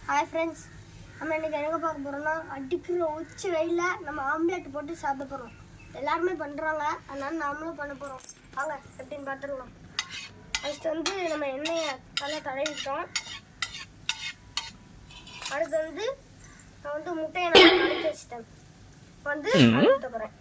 Hi friends, நம்ம இன்றைக்கி எங்கே பார்க்க போகிறோம்னா அடிக்கிற உச்சி வெயிலில் நம்ம ஆம்லேட் போட்டு சாப்பிட போகிறோம். எல்லாருமே பண்ணுறாங்க, அதனால நாமளும் பண்ண போகிறோம். வாங்க எப்படின்னு பார்த்துருவோம். ஃபஸ்ட்டு நம்ம எண்ணெயை நல்லா தடவிட்டோம். அடுத்து நான் முட்டையை நல்லா கலக்கி வச்சுட்டேன். ஊற்ற போகிறேன்.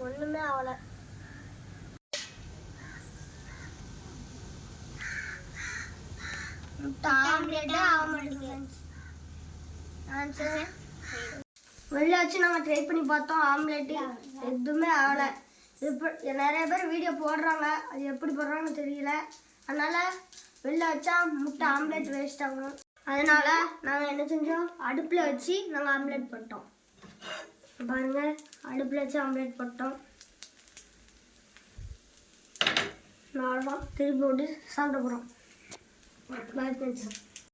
ஒண்ணுமே ஆகல. வெளில வச்சு நாங்கள் ட்ரை பண்ணி பார்த்தோம். ஆம்லேட்டு எதுவுமே ஆகலை. நிறைய பேர் வீடியோ போடுறாங்க, அது எப்படி போடுறாங்கன்னு தெரியல. அதனால் வெளில வச்சா முட்டை ஆம்லேட் வேஸ்ட் ஆகும். அதனால் நாங்கள் என்ன செஞ்சோம், அடுப்பில் வச்சு நாங்கள் ஆம்லேட் போட்டோம். பாருங்கள், அடுப்பில் வச்சு ஆம்லேட் போட்டோம். நார்மலாக திருப்பி போட்டு சாப்பிட போகிறோம். Bye friends.